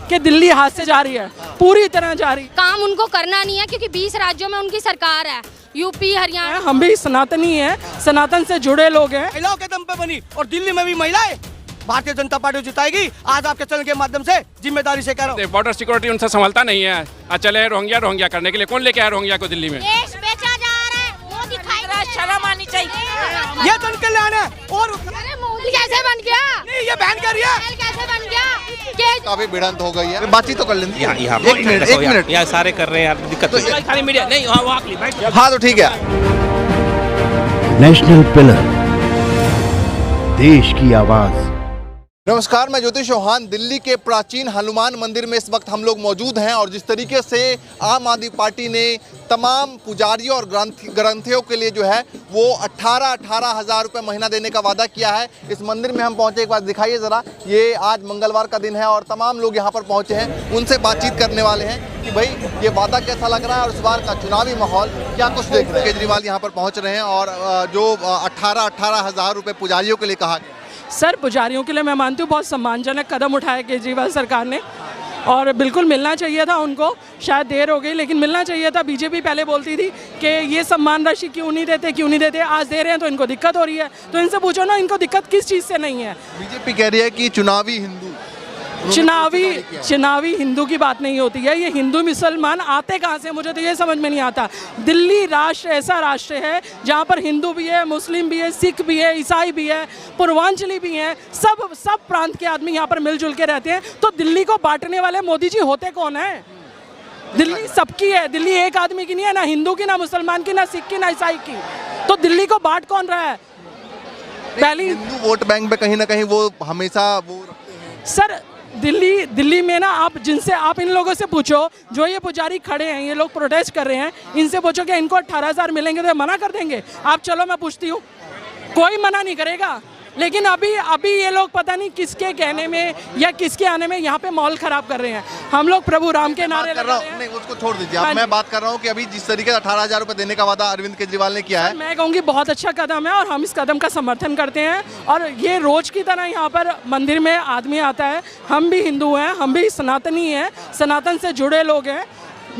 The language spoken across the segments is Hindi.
कि दिल्ली हाथ से जा रही है, पूरी तरह जा रही। काम उनको करना नहीं है क्योंकि 20 राज्यों में उनकी सरकार है, यूपी हरियाणा। हम भी सनातनी हैं, सनातन से जुड़े लोग हैं। महिलाओं के दम पे बनी और दिल्ली में भी महिलाएं भारतीय जनता पार्टी जिताएगी। आज आपके चैनल के माध्यम से जिम्मेदारी से कह रहा हूँ। बॉर्डर सिक्योरिटी उनसे संभलता नहीं है। आज चले रोहिंग्या करने के लिए, कौन लेके आया रोहिंग्या को दिल्ली में? देश बेचा जा रहा है, मोदी खाएगा, शर्म आनी चाहिए। ये जन कल्याण है। और मोदी कैसे बन गया? नहीं, ये बैन कर रही है। कैसे बन गया? काफी भिड़ंत हो गई है, बातचीत तो कर लेंगे। यहाँ एक मिनट यहाँ सारे कर रहे हैं यार, दिक्कत तो खाली मीडिया नहीं। हाँ तो ठीक है। नेशनल पिलर, देश की आवाज। नमस्कार, मैं ज्योति चौहान। दिल्ली के प्राचीन हनुमान मंदिर में इस वक्त हम लोग मौजूद हैं और जिस तरीके से आम आदमी पार्टी ने तमाम पुजारियों और ग्रंथियों के लिए जो है वो 18 हज़ार रुपये महीना देने का वादा किया है। इस मंदिर में हम पहुंचे, एक बार दिखाइए ज़रा। ये आज मंगलवार का दिन है और तमाम लोग यहाँ पर पहुंचे हैं, उनसे बातचीत करने वाले हैं कि भाई ये वादा कैसा लग रहा है और इस बार का चुनावी माहौल क्या कुछ देख रहे हैं। केजरीवाल यहाँ पर पहुँच रहे हैं और जो 18 हज़ार रुपये पुजारियों के लिए कहा गया। सर, पुजारियों के लिए मैं मानती हूँ बहुत सम्मानजनक कदम उठाया केजरीवाल सरकार ने और बिल्कुल मिलना चाहिए था उनको। शायद देर हो गई लेकिन मिलना चाहिए था। बीजेपी पहले बोलती थी कि ये सम्मान राशि क्यों नहीं देते। आज दे रहे हैं तो इनको दिक्कत हो रही है। तो इनसे पूछो ना, इनको दिक्कत किस चीज़ से नहीं है। बीजेपी कह रही है कि चुनावी हिंदू की बात नहीं होती है। ये हिंदू मुसलमान आते कहाँ से, मुझे तो ये समझ में नहीं आता। दिल्ली राष्ट्र ऐसा राष्ट्र है जहाँ पर हिंदू भी है, मुस्लिम भी है, सिख भी है, ईसाई भी है, पूर्वांचली भी हैं। सब प्रांत के आदमी यहाँ पर मिलजुल के रहते हैं। तो दिल्ली को बांटने वाले मोदी जी होते कौन है? दिल्ली सबकी है। दिल्ली एक आदमी की नहीं है, ना हिंदू की, ना मुसलमान की, ना सिख की, ना ईसाई की। तो दिल्ली को बांट कौन रहा है? पहली हिंदू वोट बैंक पे कहीं ना कहीं वो हमेशा वो सर, दिल्ली में ना आप इन लोगों से पूछो जो ये पुजारी खड़े हैं, ये लोग प्रोटेस्ट कर रहे हैं, इनसे पूछो कि इनको 18,000 मिलेंगे तो ये मना कर देंगे? आप चलो, मैं पूछती हूँ, कोई मना नहीं करेगा। लेकिन अभी ये लोग पता नहीं किसके कहने में या किसके आने में यहाँ पे माहौल खराब कर रहे हैं। हम लोग प्रभु राम के नारे लगा रहे हैं। नहीं, उसको छोड़ दीजिए। अब मैं बात कर रहा हूँ कि अभी जिस तरीके से 18,000 रुपये देने का वादा अरविंद केजरीवाल ने किया है, मैं कहूँगी बहुत अच्छा कदम है और हम इस कदम का समर्थन करते हैं। और ये रोज की तरह यहाँ पर मंदिर में आदमी आता है। हम भी हिंदू हैं, हम भी सनातनी हैं, सनातन से जुड़े लोग हैं।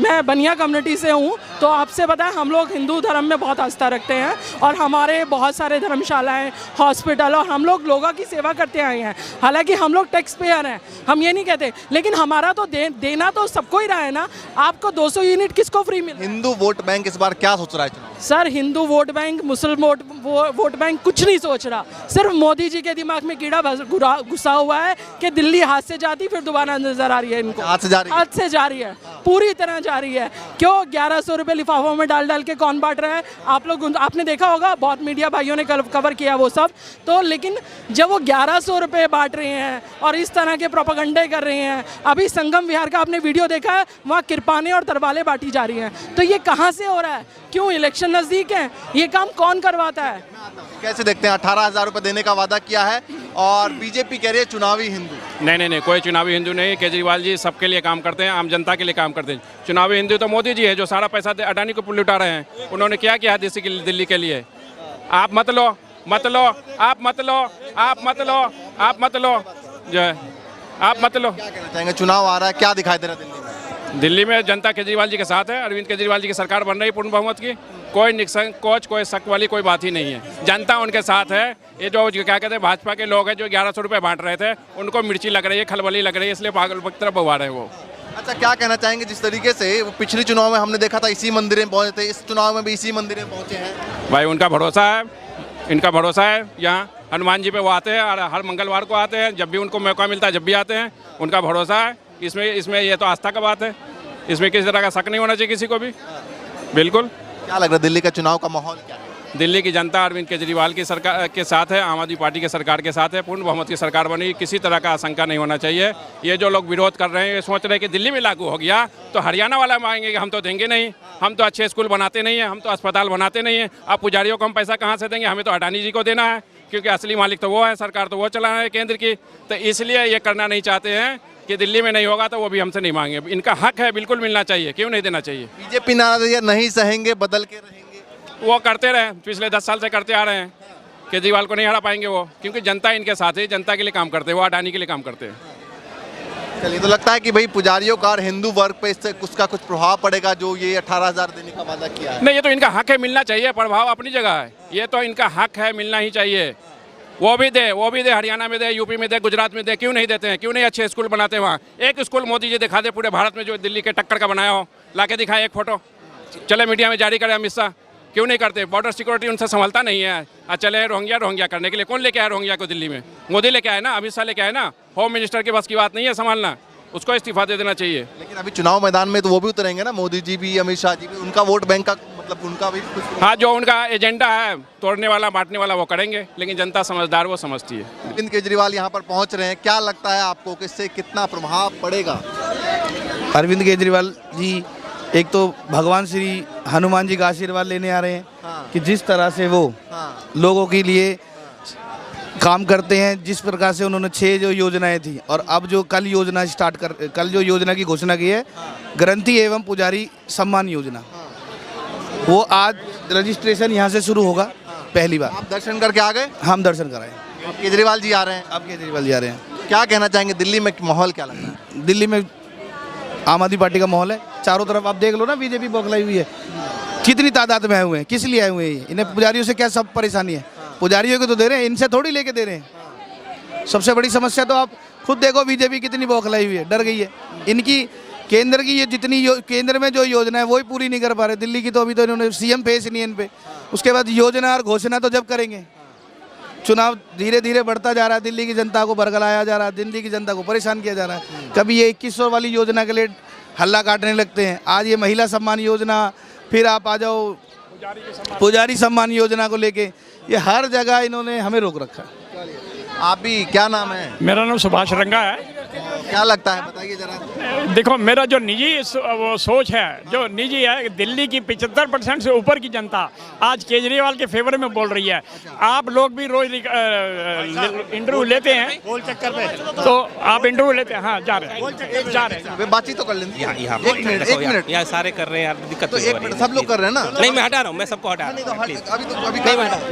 मैं बनिया कम्युनिटी से हूँ, तो आपसे पता है हम लोग हिंदू धर्म में बहुत आस्था रखते हैं और हमारे बहुत सारे धर्मशालाएं, हॉस्पिटल, और हम लोग लोगों की सेवा करते आए हैं। हालांकि हम लोग टैक्स पेयर हैं, हम ये नहीं कहते, लेकिन हमारा तो देना तो सबको ही रहा है ना। आपको 200 यूनिट किसको फ्री मिले? हिंदू वोट बैंक इस बार क्या सोच रहा है? सर, हिंदू वोट बैंक, मुस्लिम वोट बैंक कुछ नहीं सोच रहा। सिर्फ मोदी जी के दिमाग में कीड़ा घुसा हुआ है कि दिल्ली हाथ से जाती फिर दोबारा नजर आ रही है इनको। हाथ से जा रही है, पूरी तरह जा रही है। क्यों 1100 रुपये लिफाफों में डाल के कौन बांट रहा है? आपने देखा होगा, बहुत मीडिया भाइयों ने कवर किया वो सब। तो लेकिन जब वो 1100 रुपये बांट रहे हैं और इस तरह के प्रोपेगेंडे कर रहे हैं, अभी संगम विहार का आपने वीडियो देखा है, वहाँ किरपाने और तरवालें बांटी जा रही हैं। तो ये कहाँ से हो रहा है? क्यों? इलेक्शन नज़दीक है, ये काम कौन करवाता है? कैसे देखते हैं? 18,000 रुपये देने का वादा किया है और बीजेपी कह रही है चुनावी हिंदू। नहीं, कोई चुनावी हिंदू नहीं। केजरीवाल जी सबके लिए काम करते हैं, आम जनता के लिए काम करते हैं। चुनावी हिंदू तो मोदी जी है जो सारा पैसा अडानी को लुटा रहे हैं। उन्होंने क्या किया है दिल्ली के लिए? आप मत लो जो है, आप मत लो। क्या कहना चाहेंगे? चुनाव आ रहा है, क्या दिखाई दे रहा है दिल्ली में? जनता केजरीवाल जी के साथ है। अरविंद केजरीवाल जी की सरकार बन रही है पूर्ण बहुमत की। कोई निष्संकोच, कोई शक वाली कोई बात ही नहीं है। जनता उनके साथ है। ये जो क्या कहते हैं भाजपा के लोग हैं जो 1100 रुपये बांट रहे थे, उनको मिर्ची लग रही है, खलबली लग रही है, इसलिए पागल की तरफ बवा रहे हैं वो। अच्छा, क्या कहना चाहेंगे जिस तरीके से पिछले चुनाव में हमने देखा था इसी मंदिर में पहुंचे थे, इस चुनाव में भी इसी मंदिर में पहुंचे हैं? भाई उनका भरोसा है, इनका भरोसा है। यहाँ हनुमान जी पे वो आते हैं और हर मंगलवार को आते हैं। जब भी उनको मौका मिलता है, जब भी आते हैं, उनका भरोसा है। इसमें ये तो आस्था का बात है, इसमें किसी तरह का शक नहीं होना चाहिए किसी को भी। बिल्कुल। क्या लग रहा है दिल्ली का चुनाव का माहौल क्या है? दिल्ली की जनता अरविंद केजरीवाल की सरकार के साथ है, आम आदमी पार्टी की सरकार के साथ है। पूर्ण बहुमत की सरकार बनी, किसी तरह का आशंका नहीं होना चाहिए। ये जो लोग विरोध कर रहे हैं, ये सोच रहे हैं कि दिल्ली में लागू हो गया तो हरियाणा वाला मांगेंगे, हम तो देंगे नहीं, हम तो अच्छे स्कूल बनाते नहीं हैं, हम तो अस्पताल बनाते नहीं हैं। अब पुजारियों को हम पैसा कहाँ से देंगे? हमें तो अडानी जी को देना है, क्योंकि असली मालिक तो वो है, सरकार तो वो चला रहा है केंद्र की। तो इसलिए ये करना नहीं चाहते हैं कि दिल्ली में नहीं होगा तो वो भी हमसे नहीं मांगे। इनका हक है, बिल्कुल मिलना चाहिए, क्यों नहीं देना चाहिए? बीजेपी नारा नहीं सहेंगे, बदल के रहेंगे। वो करते रहे, पिछले 10 साल से करते आ रहे हैं। केजरीवाल को नहीं हरा पाएंगे वो, क्योंकि जनता इनके साथ है, जनता के लिए काम करते हैं, वो अडानी के लिए काम करते हैं। चलिए, तो लगता है कि भाई पुजारियों का और हिंदू वर्ग पे इससे उसका कुछ प्रभाव पड़ेगा जो ये 18,000 देने का वादा किया है? नहीं, ये तो इनका हक है, मिलना चाहिए, प्रभाव अपनी जगह है, ये तो इनका हक है, मिलना ही चाहिए। वो भी दे, हरियाणा में दे, यूपी में दे, गुजरात में दे, क्यों नहीं देते हैं? क्यों नहीं अच्छे स्कूल बनाते हैं वहाँ? एक स्कूल मोदी जी दिखा दे पूरे भारत में जो दिल्ली के टक्कर का बनाया हो, लाके दिखाएं एक फोटो, चले मीडिया में जारी करें अमित शाह, क्यों नहीं करते? बॉर्डर सिक्योरिटी उनसे संभलता नहीं है। चले रोहिंग्या करने के लिए, कौन लेके आया रोहिंग्या को दिल्ली में? मोदी लेके आए ना, अमित शाह लेके आए ना। होम मिनिस्टर के बस की बात नहीं है संभालना, उसको इस्तीफा दे देना चाहिए। लेकिन अभी चुनाव मैदान में तो वो भी उतरेंगे ना, मोदी जी भी, अमित शाह जी भी, उनका वोट बैंक का मतलब उनका भी कुछ। हाँ, जो उनका एजेंडा है तोड़ने वाला बांटने वाला वो करेंगे, लेकिन जनता समझदार वो समझती है। अरविंद केजरीवाल यहाँ पर पहुँच रहे हैं, क्या लगता है आपको कि इससे कितना प्रभाव पड़ेगा? अरविंद केजरीवाल जी एक तो भगवान श्री हनुमान जी का आशीर्वाद लेने आ रहे हैं। हाँ। कि जिस तरह से वो लोगों के लिए काम करते हैं, जिस प्रकार से उन्होंने 6 जो योजनाएं थी और अब जो कल जो योजना की घोषणा की है, ग्रंथी एवं पुजारी सम्मान योजना, वो आज रजिस्ट्रेशन यहाँ से शुरू होगा पहली बार। आप दर्शन करके आ गए? हम दर्शन कराएं। अब केजरीवाल जी आ रहे हैं, अब केजरीवाल जी आ रहे हैं। क्या कहना चाहेंगे? दिल्ली में माहौल क्या लगता है? दिल्ली में आम आदमी पार्टी का माहौल है, चारों तरफ आप देख लो ना, बीजेपी बौखलाई हुई है। कितनी तादाद में आए हुए हैं, किस लिए आए हुए हैं? इन्हें पुजारियों से क्या सब परेशानी है? पुजारियों को तो दे रहे हैं, इनसे थोड़ी लेके दे रहे हैं। सबसे बड़ी समस्या तो आप खुद देखो, बीजेपी कितनी बौखलाई हुई है, डर गई है। इनकी केंद्र की ये जितनी केंद्र में जो योजना है वही पूरी नहीं कर पा रहे। दिल्ली की तो अभी तो इन्होंने सीएम फेस नहीं है इन पे। उसके बाद योजना और घोषणा तो जब करेंगे। चुनाव धीरे धीरे बढ़ता जा रहा है, दिल्ली की जनता को बरगलाया जा रहा है, दिल्ली की जनता को परेशान किया जा रहा है। कभी ये 2100 वाली योजना के लिए हल्ला काटने लगते हैं, आज ये महिला सम्मान योजना, फिर आप आ जाओ पुजारी सम्मान योजना को लेके, ये हर जगह इन्होंने हमें रोक रखा है। आप भी, क्या नाम है? मेरा नाम सुभाष रंगा है। क्या लगता है, बताइए जरा। देखो, मेरा जो निजी वो सोच है, जो निजी है, दिल्ली की 75% से ऊपर की जनता आज केजरीवाल के फेवर में बोल रही है। आप लोग भी रोज इंटरव्यू लेते हैं, गोल चक्कर पे, तो आप इंटरव्यू लेते हैं। हाँ, जा रहे हैं। वे बातचीत तो कर लेंगे। यहाँ एक मिनट यहाँ सारे कर रहे हैं यार, दिक्कत तो एक मिनट, सब लोग कर रहे हैं ना? नहीं, मैं हटा रहा हूँ, मैं सबको हटा नहीं रहा तो हूँ। अभी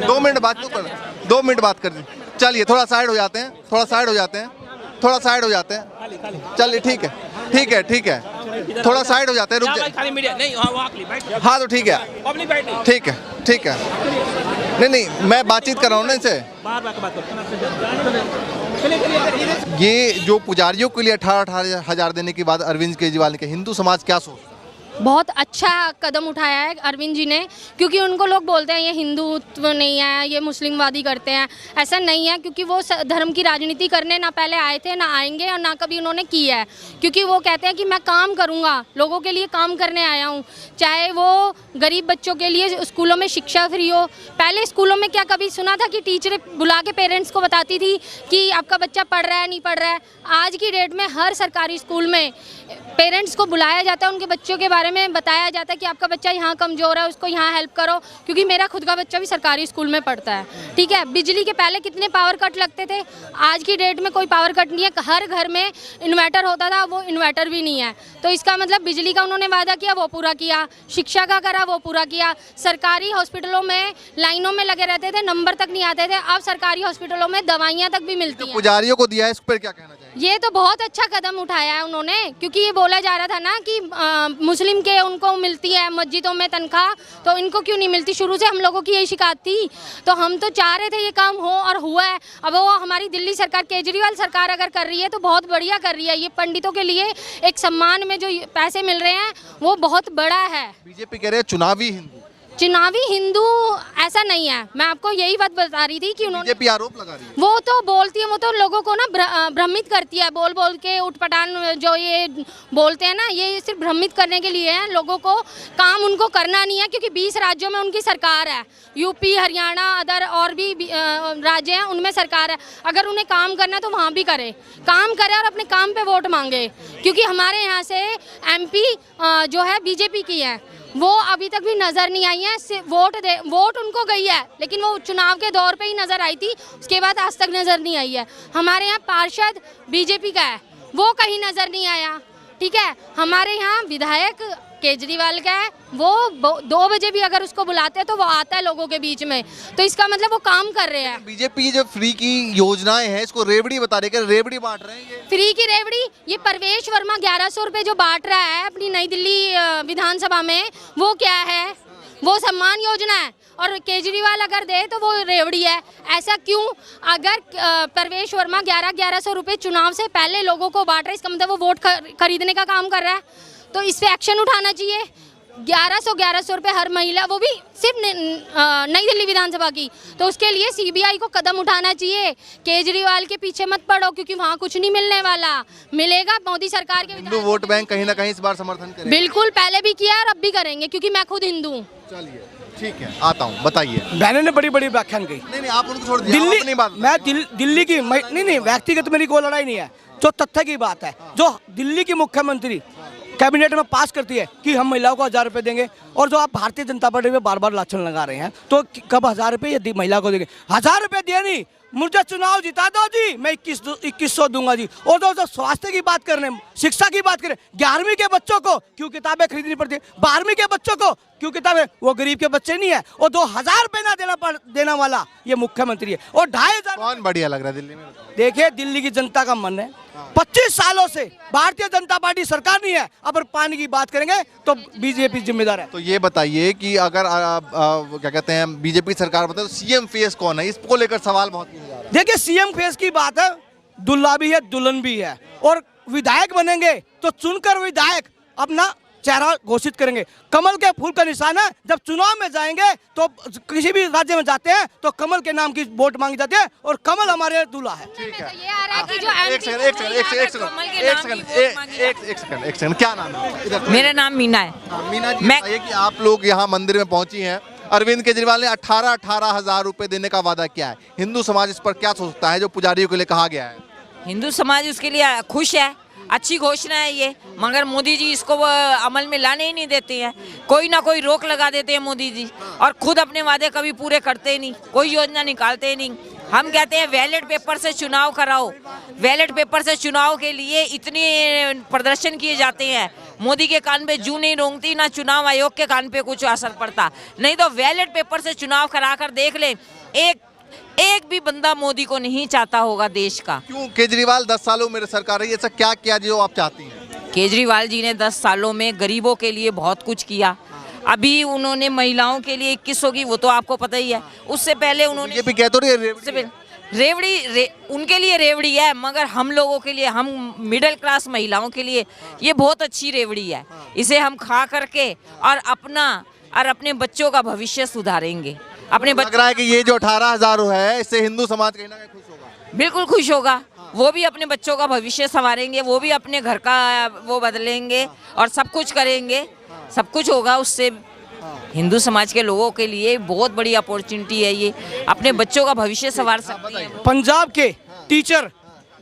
2 मिनट बात तो कर, 2 मिनट बात कर। चलिए, थोड़ा साइड हो जाते हैं, थोड़ा साइड हो जाते हैं। चलिए, ठीक है, थोड़ा साइड हो जाते हैं, रुक जाए। हाँ, तो ठीक है। नहीं, मैं बातचीत कर रहा हूँ ना इनसे। ये जो पुजारियों के लिए 18,000 देने की बात अरविंद केजरीवाल ने की, हिंदू समाज क्या सोचता है? बहुत अच्छा कदम उठाया है अरविंद जी ने, क्योंकि उनको लोग बोलते हैं ये हिंदुत्व नहीं है, ये मुस्लिमवादी करते हैं। ऐसा नहीं है, क्योंकि वो धर्म की राजनीति करने ना पहले आए थे, ना आएंगे, और ना कभी उन्होंने की है। क्योंकि वो कहते हैं कि मैं काम करूँगा, लोगों के लिए काम करने आया हूँ। चाहे वो गरीब बच्चों के लिए स्कूलों में शिक्षा फ्री हो। पहले स्कूलों में क्या कभी सुना था कि टीचरें बुला के पेरेंट्स को बताती थी कि आपका बच्चा पढ़ रहा है नहीं पढ़ रहा है? आज की डेट में हर सरकारी स्कूल में पेरेंट्स को बुलाया जाता है, उनके बच्चों के बारे में बताया जाता है कि आपका बच्चा यहाँ कमज़ोर है, उसको यहाँ हेल्प करो। क्योंकि मेरा खुद का बच्चा भी सरकारी स्कूल में पढ़ता है, ठीक है। बिजली के पहले कितने पावर कट लगते थे, आज की डेट में कोई पावर कट नहीं है। हर घर में इन्वर्टर होता था, वो इन्वर्टर भी नहीं है। तो इसका मतलब बिजली का उन्होंने वादा किया, वो पूरा किया। शिक्षा का करा, वो पूरा किया। सरकारी हॉस्पिटलों में लाइनों में लगे रहते थे, नंबर तक नहीं आते थे। अब सरकारी हॉस्पिटलों में दवाइयाँ तक भी मिलती हैं। पुजारियों को दिया है, इस पर क्या कहना चाहिए? ये तो बहुत अच्छा कदम उठाया है उन्होंने, क्योंकि ये बोला जा रहा था ना कि मुस्लिम के उनको मिलती है मस्जिदों में तनख्वाह, तो इनको क्यों नहीं मिलती? शुरू से हम लोगों की यही शिकायत थी, तो हम तो चाह रहे थे ये काम हो, और हुआ है। अब वो हमारी दिल्ली सरकार, केजरीवाल सरकार अगर कर रही है तो बहुत बढ़िया कर रही है। ये पंडितों के लिए एक सम्मान में जो पैसे मिल रहे हैं वो बहुत बड़ा है। बीजेपी कह रहे हैं चुनावी हिंदू ऐसा नहीं है। मैं आपको यही बात बता रही थी कि उन्होंने बीजेपी आरोप लगा रही है। वो तो बोलती है, वो तो लोगों को ना भ्रमित करती है, बोल बोल के उठपटांग जो ये बोलते हैं ना, ये सिर्फ भ्रमित करने के लिए है। लोगों को काम उनको करना नहीं है, क्योंकि 20 राज्यों में उनकी सरकार है। यूपी, हरियाणा, अदर और भी राज्य हैं, उनमें सरकार है। अगर उन्हें काम करना है तो वहाँ भी करे और अपने काम पे वोट मांगे। क्योंकि हमारे यहाँ से MP जो है बीजेपी की है, वो अभी तक भी नज़र नहीं आई है। वोट उनको गई है, लेकिन वो चुनाव के दौर पे ही नज़र आई थी, उसके बाद आज तक नज़र नहीं आई है। हमारे यहाँ पार्षद बीजेपी का है, वो कहीं नज़र नहीं आया, ठीक है। हमारे यहाँ विधायक केजरीवाल का है, वो 2 बजे भी अगर उसको बुलाते हैं तो वो आता है लोगों के बीच में, तो इसका मतलब वो काम कर रहे हैं। बीजेपी जो फ्री की योजनाएं हैं इसको रेवड़ी बता रही है, रेवड़ी बांट रहे हैं ये। फ्री की रेवड़ी, ये परवेश वर्मा 1100 रुपये जो बांट रहा है अपनी नई दिल्ली विधानसभा में, वो क्या है? वो सम्मान योजना है, और केजरीवाल अगर दे तो वो रेवड़ी है। ऐसा क्यों? अगर परवेश वर्मा 1100 रुपये चुनाव से पहले लोगों को बांट रहा है, इसका मतलब वो वोट खरीदने का काम कर रहा है, तो इस पे एक्शन उठाना चाहिए। 1100 रुपये हर महिला, वो भी सिर्फ नई दिल्ली विधानसभा की, तो उसके लिए सीबीआई को कदम उठाना चाहिए। केजरीवाल के पीछे मत पड़ो, क्योंकि वहाँ कुछ नहीं मिलने वाला, मिलेगा मोदी सरकार के। हिंदू वोट बैंक कहीं ना कहीं इस बार समर्थन करेगा। बिल्कुल, पहले भी किया और अब भी करेंगे, क्योंकि मैं खुद हिंदू हूँ। चलिए ठीक है, आता हूँ, बताइए। बहनों ने बड़ी बड़ी व्याख्यान की। नहीं आप उनको छोड़ दीजिए, आप अपनी बात मैं दिल्ली की नहीं व्यक्तिगत मेरी कोई लड़ाई नहीं है, जो तथ्य की बात है, जो दिल्ली की मुख्यमंत्री कैबिनेट में पास करती है कि हम महिलाओं को 1000 रुपये देंगे, और जो आप भारतीय जनता पार्टी में बार बार लाछन लगा रहे हैं, तो कब 1000 रुपये ये महिला को देंगे? 1000 रुपये दिए नहीं, मुझे चुनाव जिता दो जी, मैं 2100 दूंगा जी। और जो स्वास्थ्य की बात कर रहे हैं, शिक्षा की बात करें, 11वीं के बच्चों को क्यों किताबें खरीदनी पड़ती है, 12वीं के बच्चों को क्यों किताबें, वो गरीब के बच्चे नहीं है, और 2000 रुपये ना देना वाला ये मुख्यमंत्री है। और 2500 कौन बढ़िया लग रहा है दिल्ली में? देखिए, दिल्ली की जनता का मन है, 25 सालों से भारतीय जनता पार्टी सरकार नहीं है। अब पानी की बात करेंगे तो बीजेपी जिम्मेदार है। तो ये बताइए कि अगर क्या कहते हैं बीजेपी सरकार बताए तो सीएम फेस कौन है, इसको लेकर सवाल बहुत किए जा रहे हैं। देखिए, सीएम फेस की बात है, दुल्हा भी है दुल्हन भी है, और विधायक बनेंगे तो चुनकर विधायक अपना चेहरा घोषित करेंगे। कमल के फूल का निशान है, जब चुनाव में जाएंगे तो किसी भी राज्य में जाते हैं तो कमल के नाम की वोट मांगी जाती है, और कमल हमारे दूल्हा है। ठीक है, ये आ रहा है कि जो एक सेकंड, क्या नाम है? मेरा नाम मीना है। मीना जी, बताइए कि आप लोग यहाँ मंदिर में पहुंची हैं, अरविंद केजरीवाल ने 18,000 रुपए देने का वादा किया है, हिंदू समाज इस पर क्या सोचता है जो पुजारियों के लिए कहा गया है? हिंदू समाज उसके लिए खुश है, अच्छी घोषणा है ये, मगर मोदी जी इसको अमल में लाने ही नहीं देते हैं। कोई ना कोई रोक लगा देते हैं मोदी जी, और खुद अपने वादे कभी पूरे करते ही नहीं, कोई योजना निकालते ही नहीं। हम कहते हैं बैलेट पेपर से चुनाव कराओ, बैलेट पेपर से चुनाव के लिए इतने प्रदर्शन किए जाते हैं, मोदी के कान पे जू नहीं रोंगती, ना चुनाव आयोग के कान पे कुछ असर पड़ता। नहीं तो बैलेट पेपर से चुनाव कराकर देख ले, एक भी बंदा मोदी को नहीं चाहता होगा देश का। क्यों? केजरीवाल 10 सालों में सरकार रही, ऐसा क्या किया जो आप चाहती हैं? केजरीवाल जी ने 10 सालों में गरीबों के लिए बहुत कुछ किया। अभी उन्होंने महिलाओं के लिए 2100 की, वो तो आपको पता ही है। उससे पहले उन्होंने ये भी कहते हो रेवड़ी उनके लिए रेवड़ी है, मगर हम लोगों के लिए, हम मिडिल क्लास महिलाओं के लिए ये बहुत अच्छी रेवड़ी है। इसे हम खा करके और अपने बच्चों का भविष्य सुधारेंगे। अपने लग रहा है कि ये जो 18,000 है इससे हिंदू समाज कहीं ना कहीं खुश होगा। बिल्कुल खुश होगा, वो भी अपने बच्चों का भविष्य संवारेंगे, वो भी अपने घर का वो बदलेंगे, और सब कुछ करेंगे, सब कुछ होगा उससे। हिंदू समाज के लोगों के लिए बहुत बड़ी अपॉर्चुनिटी है ये, अपने बच्चों का भविष्य संवार सकती है। पंजाब के टीचर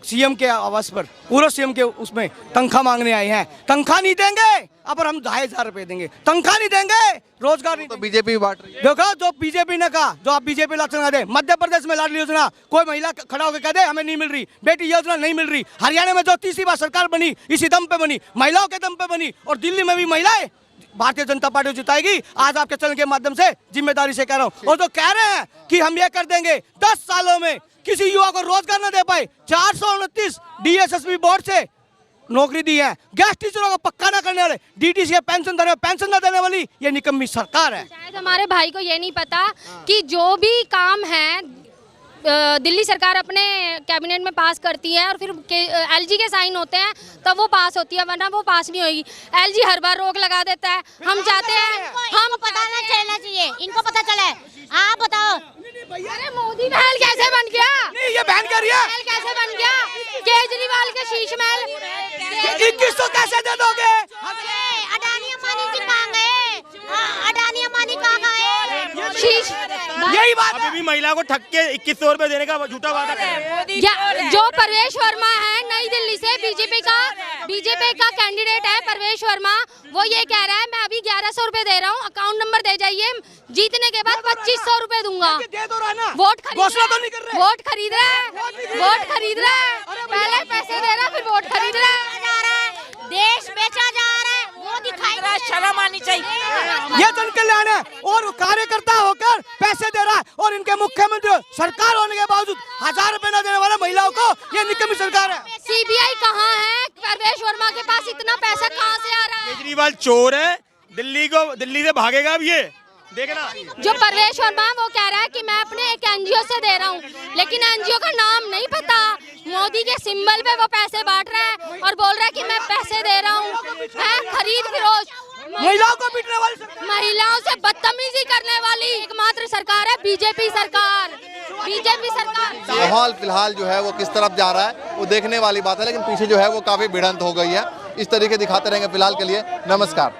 सीएम के आवास पर, पूर्व सीएम के उसमें तनख्वाह मांगने आए हैं, तनख्वाह नहीं देंगे, अब हम 2,500 रुपए देंगे, तनख्वाह नहीं देंगे, रोजगार नहीं। तो बीजेपी बांट रही है। देखो, जो बीजेपी ने कहा, जो आप बीजेपी लक्षण दे, मध्य प्रदेश में लाडली योजना, कोई महिला खड़ा होकर कह दे हमें नहीं मिल रही, बेटी योजना नहीं मिल रही। हरियाणा में जो तीसरी बार सरकार बनी, इसी दम पे बनी, महिलाओं के दम पे बनी, और दिल्ली में भी महिलाएं भारतीय जनता पार्टी जिताएगी। आज आपके चैनल के माध्यम से जिम्मेदारी से कह रहा हूँ। और जो कह रहे हैं कि हम ये कर देंगे, 10 सालों में किसी युवा को रोजगार न दे पाए, 429 DSSB बोर्ड से नौकरी दी है, गैस टीचरों को पक्का न करने वाले, DTC पेंशन न देने वाली ये निकम्मी सरकार है। शायद हमारे भाई को ये नहीं पता कि जो भी काम है दिल्ली सरकार अपने कैबिनेट में पास करती है, और फिर LG के साइन होते हैं तब वो पास होती है, वरना वो पास नहीं होगी। LG हर बार रोक लगा देता है। हम चाहते हैं, हम पता नहीं चलना चाहिए, इनको पता चले। आप बताओ, अरे मोदी महल कैसे बन गया? नहीं, ये बैन कर रही है। महल कैसे बन गया? केजरीवाल के शीश महल 2100 कैसे दे दोगे? अडानी अंबानी जी कहाँ गए? अडानी अंबानी कहाँ गए? शीश, यही बात अभी भी महिला को ठग के 2100 रुपए देने का झूठा वादा कर रहे हैं। जो परवेश वर्मा है नई दिल्ली से, बीजेपी का कैंडिडेट है परवेश वर्मा, वो ये कह रहा है मैं अभी 1100 रुपए दे रहा हूँ, अकाउंट नंबर दे जाइए, जीतने के बाद 2500 रुपए दूंगा। वोट खरीद रहा है, पहले पैसे दे रहा है, फिर वोट खरीद रहा है। देश बेचा जा रहा है, वो दिखाई है, शर्म आनी चाहिए। ये जन कल्याण है और कार्यकर्ता होकर पैसे दे रहा है, और इनके मुख्यमंत्री सरकार होने के बावजूद 1000 रुपए न देने वाले महिलाओं को ये निकम्मी सरकार है। सीबीआई कहाँ है? परवेश वर्मा के पास इतना पैसा कहाँ से आ रहा है? केजरीवाल चोर है, दिल्ली से भागेगा अब ये, देखना। जो परवेश वर्मा वो कह रहा है कि मैं अपने एक एनजीओ से दे रहा हूँ, लेकिन एनजीओ का नाम नहीं पता। मोदी के सिंबल पे वो पैसे बांट रहा है और बोल रहा है कि मैं पैसे दे रहा हूँ। खरीद फिरोज, महिलाओं को पीटने वाली सरकार, महिलाओं से बदतमीजी करने वाली एकमात्र सरकार है बीजेपी सरकार। बीजेपी सरकार। माहौल फिलहाल जो है वो किस तरफ जा रहा है वो देखने वाली बात है, लेकिन पीछे जो है वो काफी भिड़ंत हो गई है। इस तरीके दिखाते रहेंगे फिलहाल के लिए। नमस्कार।